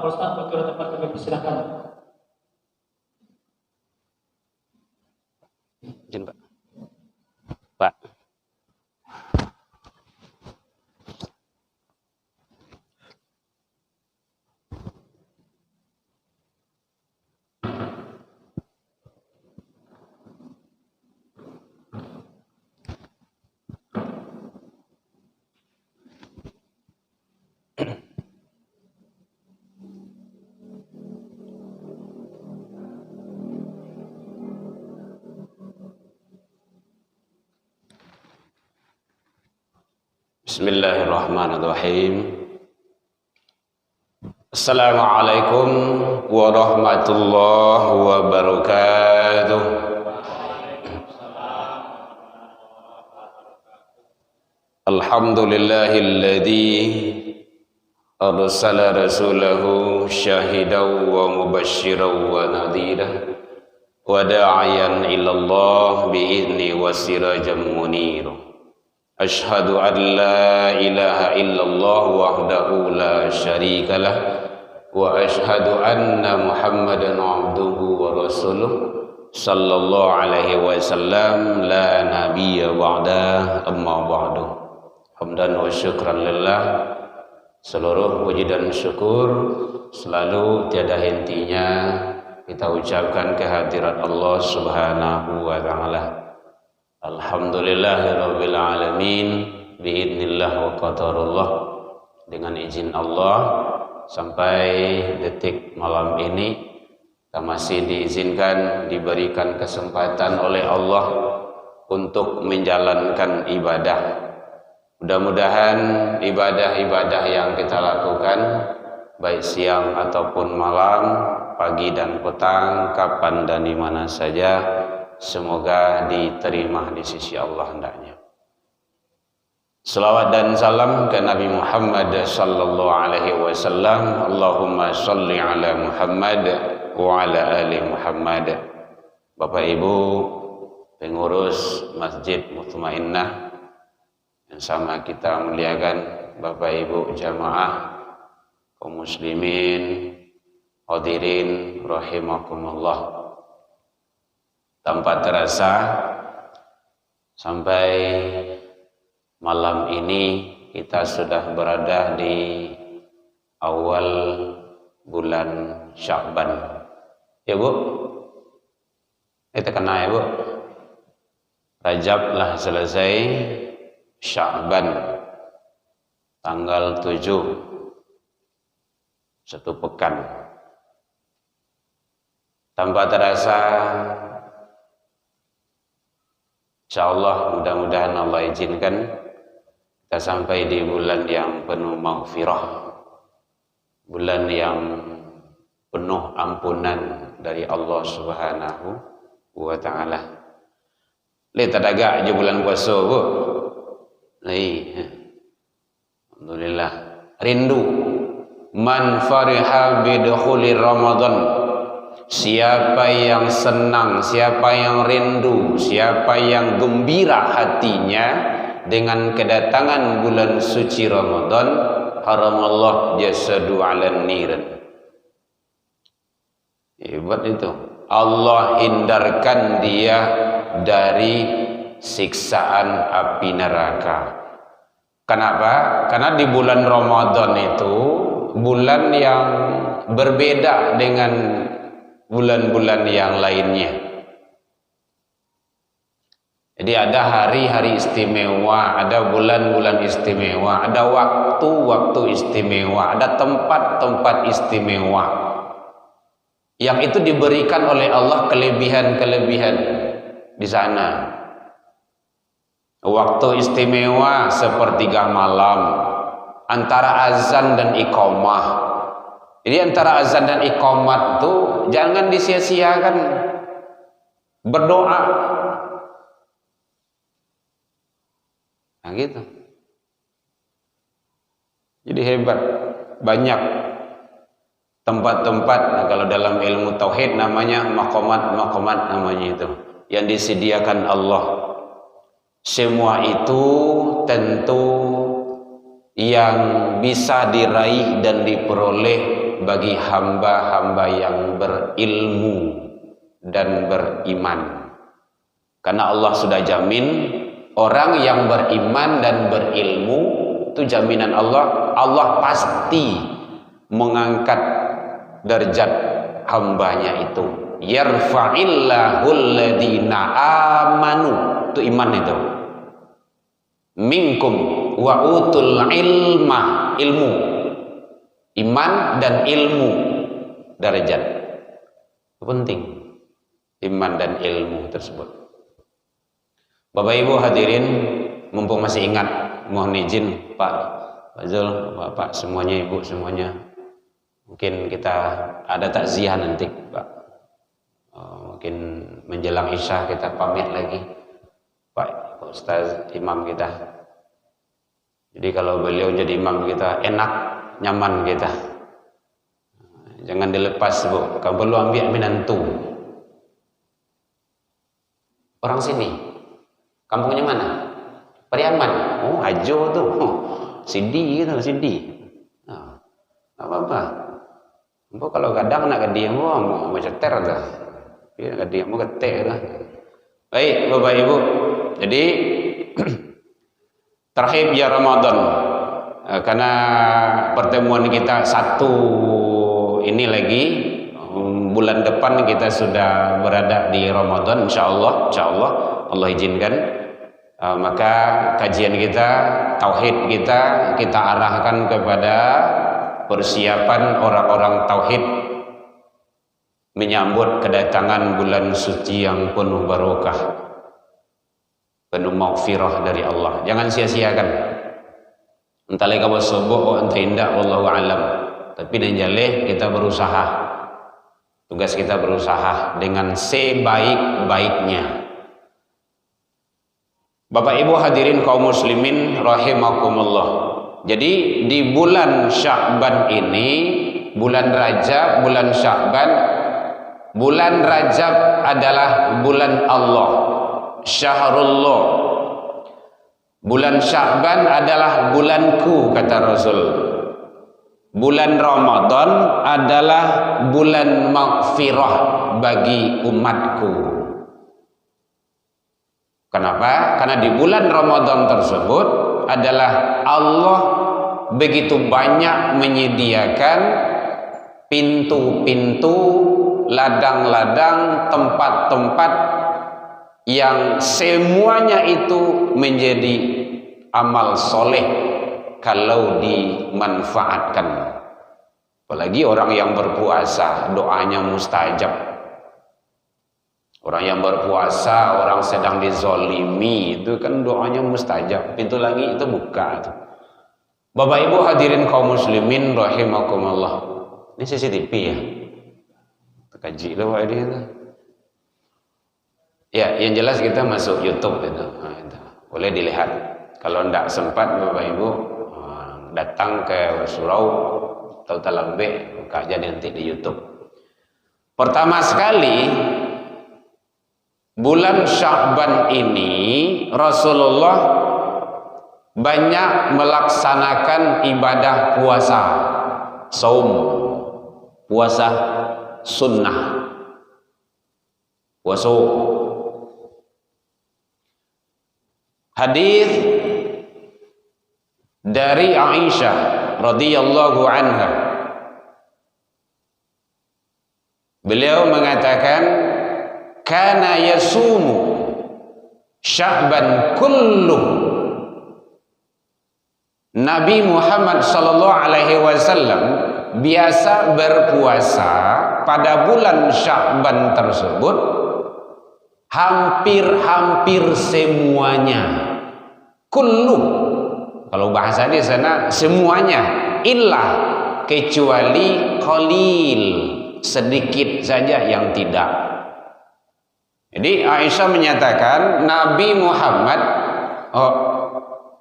Pak Ustaz, bagaimana tempat kami persilakan. Izin Pak. Pak. Bismillahirrahmanirrahim. Assalamualaikum warahmatullahi wabarakatuh. Alhamdulillahilladzi arsala rasulahu syahidan wa mubasysyiran wa nadhiran wa da'iyan ilallah bi'izni wa sirajan munira. Ashhadu an la ilaha illallah wahdahu la syarika lah wa ashhadu anna Muhammadan abduhu wa rasuluh sallallahu alaihi wasallam la nabiyya ba'da amma ba'du. Hamdan wa syukran lillah. Seluruh puji dan syukur selalu tiada hentinya kita ucapkan kehadirat Allah Subhanahu wa taala. Alhamdulillahirabbil alamin biidznillah wa qadarullah. Dengan izin Allah sampai detik malam ini kita masih diizinkan, diberikan kesempatan oleh Allah untuk menjalankan ibadah. Mudah-mudahan ibadah-ibadah yang kita lakukan baik siang ataupun malam, pagi dan petang, kapan dan di mana saja, semoga diterima di sisi Allah hendaknya. Salawat dan salam ke Nabi Muhammad sallallahu alaihi wasallam. Allahumma shalli ala Muhammad wa ala ali Muhammad. Bapak Ibu pengurus Masjid Mutmainnah yang sama kita muliakan, Bapak Ibu jamaah kaum muslimin hadirin rahimakumullah. Tanpa terasa sampai malam ini kita sudah berada di awal bulan Sya'ban. Ya Bu? Kita kena ya Bu? Rajab lah selesai, Sya'ban tanggal 7, satu pekan. Tanpa terasa insyaallah, mudah-mudahan Allah izinkan kita sampai di bulan yang penuh maghfirah, bulan yang penuh ampunan dari Allah Subhanahu wa taala. Lihat ada aja bulan puasa Bu. Alhamdulillah. Rindu man fariha bidukhuli Ramadan. Siapa yang senang, siapa yang rindu, siapa yang gembira hatinya dengan kedatangan bulan suci Ramadan, haramallah jasadu 'alan niran. Hebat itu. Allah hindarkan dia dari siksaan api neraka. Kenapa? Karena di bulan Ramadan itu bulan yang berbeda dengan bulan-bulan yang lainnya. Jadi ada hari-hari istimewa, ada bulan-bulan istimewa, ada waktu-waktu istimewa, ada tempat-tempat istimewa. Yang itu diberikan oleh Allah kelebihan-kelebihan di sana. Waktu istimewa sepertiga malam antara azan dan iqamah. Jadi antara azan dan iqamat itu jangan disia-siakan berdoa. Nah gitu. Jadi hebat. Banyak tempat-tempat, nah, kalau dalam ilmu tauhid namanya maqamat namanya itu, yang disediakan Allah. Semua itu tentu yang bisa diraih dan diperoleh bagi hamba-hamba yang berilmu dan beriman. Karena Allah sudah jamin orang yang beriman dan berilmu, itu jaminan Allah, Allah pasti mengangkat derajat hambanya itu. Yarfa'illahul ladina amanu, itu iman itu. Minkum wa utul ilma, ilmu, iman dan ilmu, derajat itu penting, iman dan ilmu tersebut. Bapak Ibu hadirin, mumpung masih ingat, mohon izin Pak Zul, Bapak semuanya, Ibu semuanya, mungkin kita ada takziah nanti Pak, mungkin menjelang Isya kita pamit lagi Pak Ustaz Imam kita. Jadi kalau beliau jadi imam kita, enak, nyaman kita. Jangan dilepas Bu, kamu perlu ambil minantu. Orang sini, kampungnya mana? Pariaman. Oh, Ajo tuh. Sidi gitu, Sidi. Nah, apa-apa. Empok kalau kadang nak ke dia mau ceter dah. Dia ke dia mau ketek dah. Baik, Bapak Ibu. Jadi terhib ya Ramadan, karena pertemuan kita satu ini lagi, bulan depan kita sudah berada di Ramadan, insyaallah Allah izinkan, maka kajian kita, tauhid kita arahkan kepada persiapan orang-orang tauhid menyambut kedatangan bulan suci yang penuh barokah, penuh maghfirah dari Allah. Jangan sia-siakan. Entah lagi kamu sobok, entah indah, wallahu alam. Tapi dan jaleh kita berusaha. Tugas kita berusaha dengan sebaik-baiknya. Bapak Ibu hadirin kaum muslimin rahimakumullah. Jadi di bulan Sya'ban ini, bulan Rajab, bulan Sya'ban, bulan Rajab adalah bulan Allah. Syahrullah, bulan Sya'ban adalah bulanku, kata Rasul. Bulan Ramadan adalah bulan maghfirah bagi umatku. Kenapa? Karena di bulan Ramadan tersebut adalah Allah begitu banyak menyediakan pintu-pintu, ladang-ladang, tempat-tempat yang semuanya itu menjadi amal soleh kalau dimanfaatkan. Apalagi orang yang berpuasa, doanya mustajab. Orang yang berpuasa, orang sedang dizolimi, itu kan doanya mustajab. Pintu langit itu buka. Bapak Ibu hadirin kaum muslimin rahimakumullah. Ini CCTV ya? Kaji loh Pak ini. Ya, yang jelas kita masuk YouTube itu. Nah, itu. Boleh dilihat. Kalau tidak sempat Bapak Ibu datang ke surau atau Talambe, buka aja nanti di YouTube. Pertama sekali bulan Sya'ban ini Rasulullah banyak melaksanakan ibadah puasa, saum, puasa sunnah, puasa. Hadis dari Aisyah radhiyallahu anha, beliau mengatakan kana yasumu Sya'ban kullu. Nabi Muhammad sallallahu alaihi wasallam biasa berpuasa pada bulan Sya'ban tersebut hampir semuanya. Kullu, kalau bahasa di sana semuanya, illa kecuali qalil, sedikit saja yang tidak. Jadi Aisyah menyatakan Nabi Muhammad,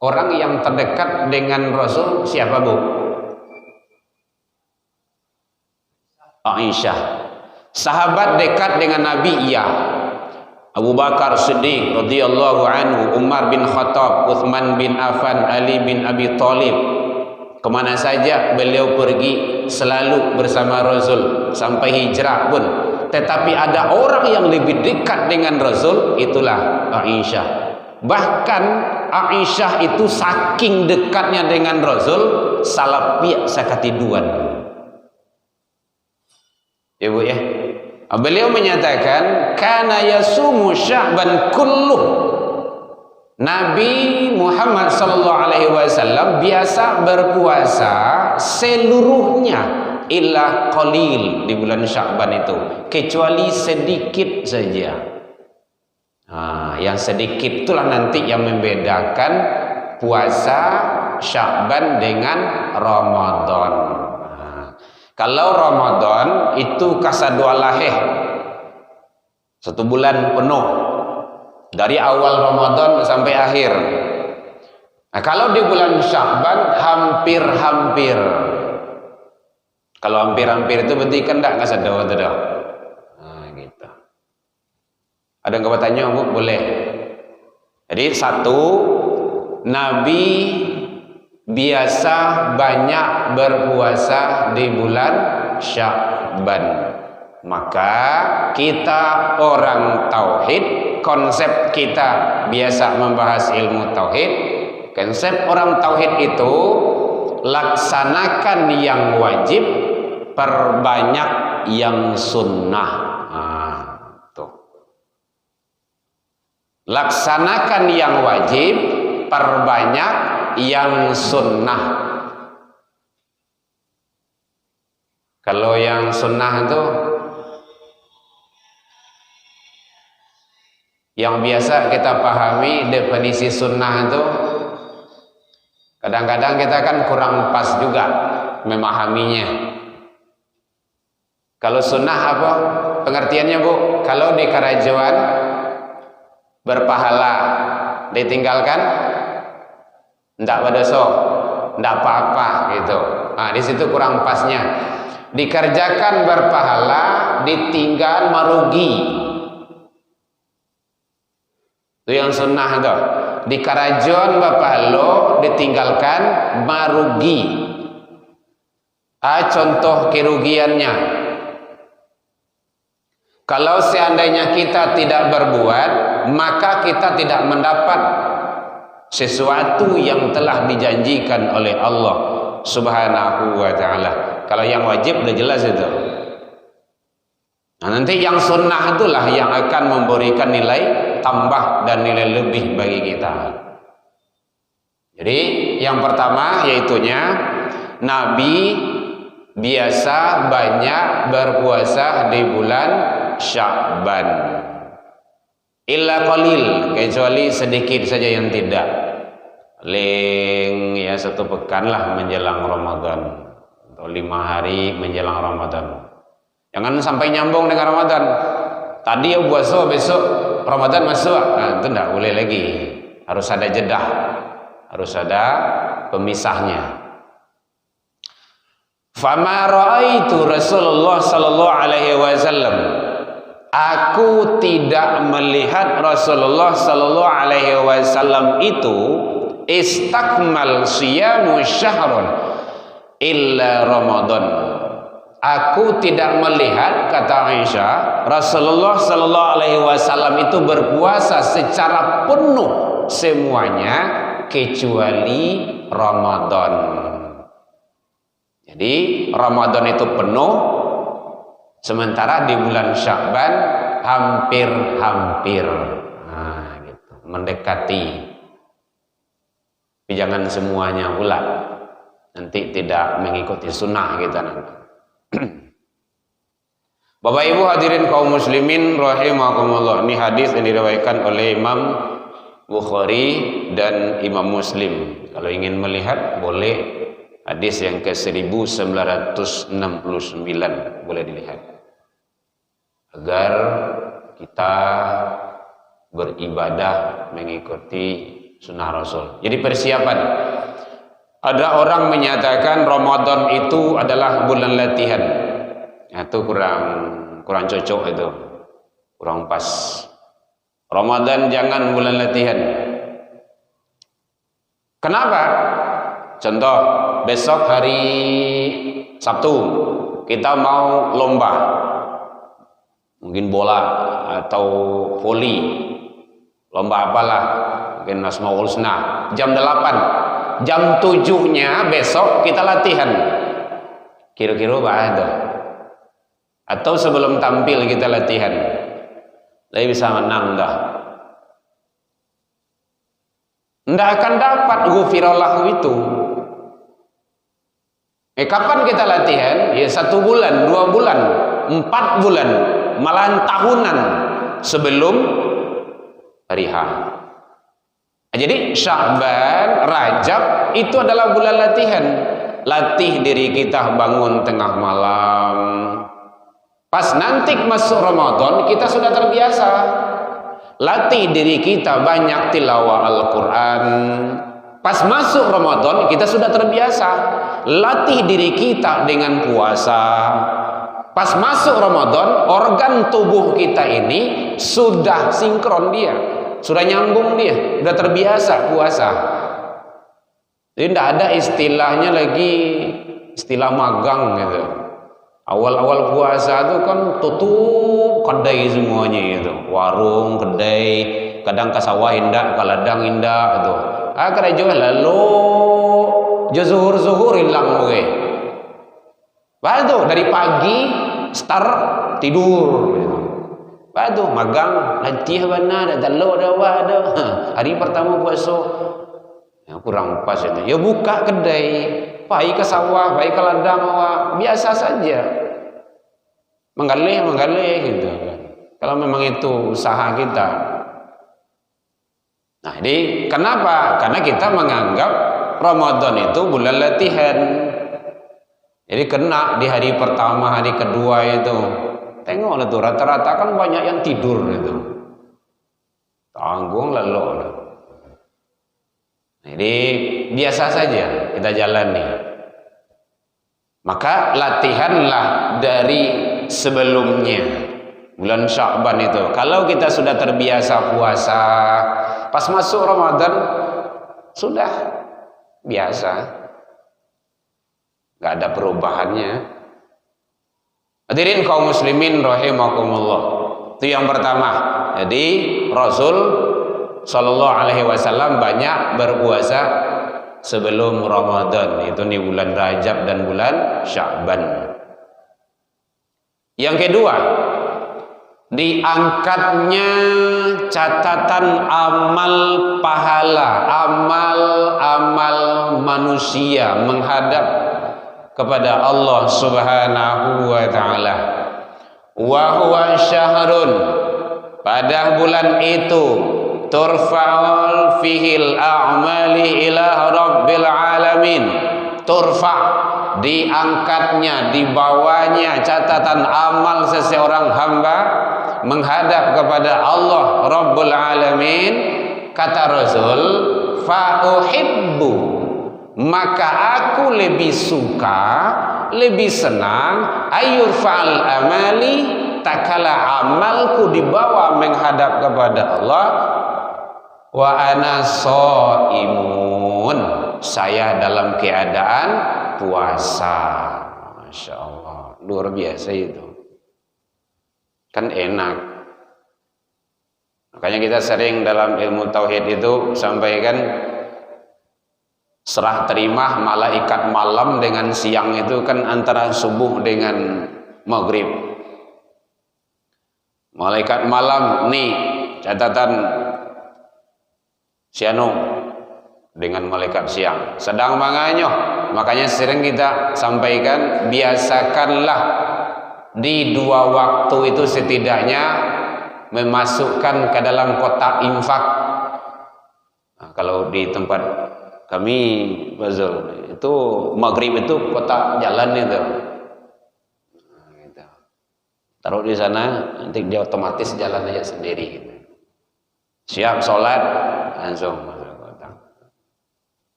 orang yang terdekat dengan Rasul siapa Bu? Aisyah. Sahabat dekat dengan Nabi, iya. Abu Bakar Siddiq radhiyallahu anhu, Umar bin Khattab, Uthman bin Affan, Ali bin Abi Thalib, Kemana saja beliau pergi selalu bersama Rasul sampai hijrah pun. Tetapi ada orang yang lebih dekat dengan Rasul, itulah Aisyah. Bahkan Aisyah itu saking dekatnya dengan Rasul, salah pihak sakatiduan. Ya Bu ya. Beliau menyatakan kana yasumu Sya'ban kulluh. Nabi Muhammad sallallahu alaihi wasallam biasa berpuasa seluruhnya illa qalil di bulan Sya'ban itu, kecuali sedikit saja. Yang sedikit itulah nanti yang membedakan puasa Sya'ban dengan Ramadan. Kalau Ramadan itu kasadua laheh 1 bulan penuh dari awal Ramadan sampai akhir. Nah, kalau di bulan Sya'ban hampir-hampir. Kalau hampir-hampir itu berarti kan enggak kasadua itu dah. Gitu. Ada yang bertanya Bu? Boleh. Jadi satu, Nabi biasa banyak berpuasa di bulan Sya'ban. Maka kita orang tauhid, konsep kita biasa membahas ilmu tauhid. Konsep orang tauhid itu laksanakan yang wajib, perbanyak yang sunnah. Tuh. Laksanakan yang wajib, perbanyak yang sunnah. Kalau yang sunnah itu yang biasa kita pahami definisi sunnah itu, kadang-kadang kita kan kurang pas juga memahaminya. Kalau sunnah apa pengertiannya Bu? Kalau di kerajuan berpahala, ditinggalkan ndak berdosa, ndak apa-apa gitu. Di situ kurang pasnya. Dikerjakan berpahala, ditinggal merugi. Itu yang sunnah itu. Di kerajuan berpahala, ditinggalkan merugi. Contoh kerugiannya. Kalau seandainya kita tidak berbuat, maka kita tidak mendapat sesuatu yang telah dijanjikan oleh Allah Subhanahu wa ta'ala. Kalau yang wajib udah jelas itu. Nah, nanti yang sunnah itulah yang akan memberikan nilai tambah dan nilai lebih bagi kita. Jadi yang pertama yaitunya Nabi biasa banyak berpuasa di bulan Sya'ban. Illa qalil, kecuali sedikit saja yang tidak. Paling ya 1 pekan lah menjelang Ramadan atau 5 hari menjelang Ramadan. Jangan sampai nyambung dengan Ramadan. Tadi ya puasa, besok Ramadan masuk. Nah, itu enggak boleh lagi. Harus ada jedah. Harus ada pemisahnya. Fama ra'aitu Rasulullah sallallahu alaihi wasallam. Aku tidak melihat Rasulullah sallallahu alaihi wasallam itu istakmal siyamu syahrun illa Ramadan. Aku tidak melihat, kata Aisyah, Rasulullah sallallahu alaihi wasallam itu berpuasa secara penuh semuanya kecuali Ramadan. Jadi Ramadan itu penuh, sementara di bulan Sya'ban hampir-hampir, gitu, mendekati. Tapi jangan semuanya pula, nanti tidak mengikuti sunnah kita nanti. Bapak Ibu hadirin kaum muslimin rahimakumullah. Ini hadis yang diriwayatkan oleh Imam Bukhari dan Imam Muslim. Kalau ingin melihat boleh, hadis yang ke-1969 boleh dilihat. Agar kita beribadah mengikuti sunnah Rasul. Jadi persiapan. Ada orang menyatakan Ramadan itu adalah bulan latihan. Itu kurang cocok itu. Kurang pas. Ramadan jangan bulan latihan. Kenapa? Contoh, besok hari Sabtu kita mau lomba, mungkin bola atau voli, lomba apalah, mungkin Asmaul Husna, jam 8, jam 7-nya besok kita latihan. Kira-kira apa ada? Atau sebelum tampil kita latihan, lebih bisa menang dah. Nggak akan dapat ghufirallahu itu. Kapan kita latihan? Ya 1 bulan, 2 bulan, 4 bulan, malahan tahunan sebelum hari H. Jadi Sya'ban, Rajab itu adalah bulan latihan. Latih diri kita bangun tengah malam. Pas nanti masuk Ramadan kita sudah terbiasa. Latih diri kita banyak tilawah Al-Quran. Pas masuk Ramadan kita sudah terbiasa. Latih diri kita dengan puasa. Pas masuk Ramadan, organ tubuh kita ini sudah sinkron dia, sudah nyambung dia, sudah terbiasa puasa. Jadi tidak ada istilahnya lagi istilah magang gitu. Awal-awal puasa itu kan tutup kedai semuanya gitu, warung, kedai, kadang ke sawah indah, ke ladang indah gitu. Akhirnya jual lalu zuhur hilang oke. Waduh, dari pagi start tidur gitu. Waduh, magang latih benar ada lo ada waduh. Hari pertama puasa ya, kurang pas itu. Ya buka kedai, pergi ke sawah, pergi ke ladang, biasa saja. Menggalih gitu kan. Kalau memang itu usaha kita. Nah, jadi kenapa? Karena kita menganggap Ramadan itu bulan latihan. Jadi kena di hari pertama, hari kedua itu. Tengoklah tuh, rata-rata kan banyak yang tidur itu. Tanggung lalu. Jadi biasa saja kita jalani. Maka latihanlah dari sebelumnya. Bulan Sya'ban itu. Kalau kita sudah terbiasa puasa, pas masuk Ramadan sudah biasa, nggak ada perubahannya. Hadirin kaum muslimin rahimakumullah. Itu yang pertama. Jadi Rasul Shallallahu Alaihi Wasallam banyak berpuasa sebelum Ramadan, itu di bulan Rajab dan bulan Sya'ban. Yang kedua, diangkatnya catatan amal pahala, amal manusia menghadap kepada Allah Subhanahu wa taala. Wa huwa syahrun, pada bulan itu turfa'ul fihil a'mali ila rabbil alamin. Turfa, diangkatnya, dibawanya catatan amal seseorang hamba menghadap kepada Allah Rabbul Alamin. Kata Rasul, fa'uhibbu, maka aku lebih suka, lebih senang ayyurfa'al amali, takala amalku dibawa menghadap kepada Allah, wa ana shaimun, saya dalam keadaan puasa. Masya Allah, luar biasa itu. Kan enak. Makanya kita sering dalam ilmu tauhid itu sampaikan serah terima malaikat malam dengan siang itu kan antara subuh dengan maghrib. Malaikat malam nih catatan siano dengan malaikat siang sedang manganyo. Makanya sering kita sampaikan, biasakanlah di 2 waktu itu setidaknya memasukkan ke dalam kotak infak. Nah, kalau di tempat kami Bazul itu maghrib itu kotak jalan itu. Nah, gitu. Taruh di sana, nanti dia otomatis jalan aja sendiri gitu. Siap sholat langsung masuk kotak.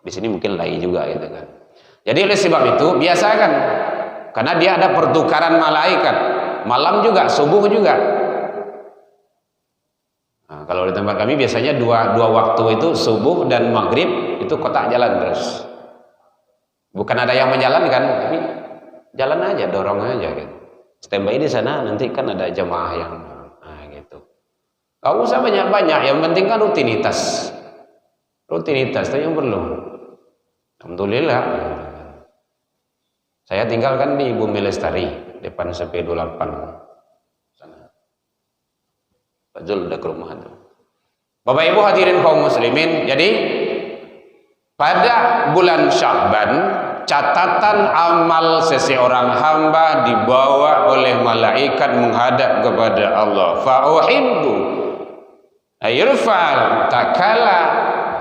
Di sini mungkin lain juga gitu kan. Jadi oleh sebab itu biasakan, karena dia ada pertukaran malaikat malam juga, subuh juga. Nah, Kalau di tempat kami biasanya dua waktu itu subuh dan maghrib itu kotak jalan terus. Bukan ada yang menjalankan, tapi jalan aja, dorong aja gitu. Standby di sana, nanti kan ada jemaah yang gitu. Gak usah banyak-banyak, yang penting kan rutinitas. Rutinitas itu yang perlu. Alhamdulillah. Saya tinggal kan di Bumi Lestari, depan SP28 sana. Pak Zul udah ke rumah tuh. Bapak Ibu hadirin kaum muslimin, jadi pada bulan Sya'ban catatan amal seseorang hamba dibawa oleh malaikat menghadap kepada Allah. Fa'uhibbu ayurfa'al, tak kala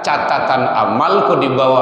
catatan amalku dibawa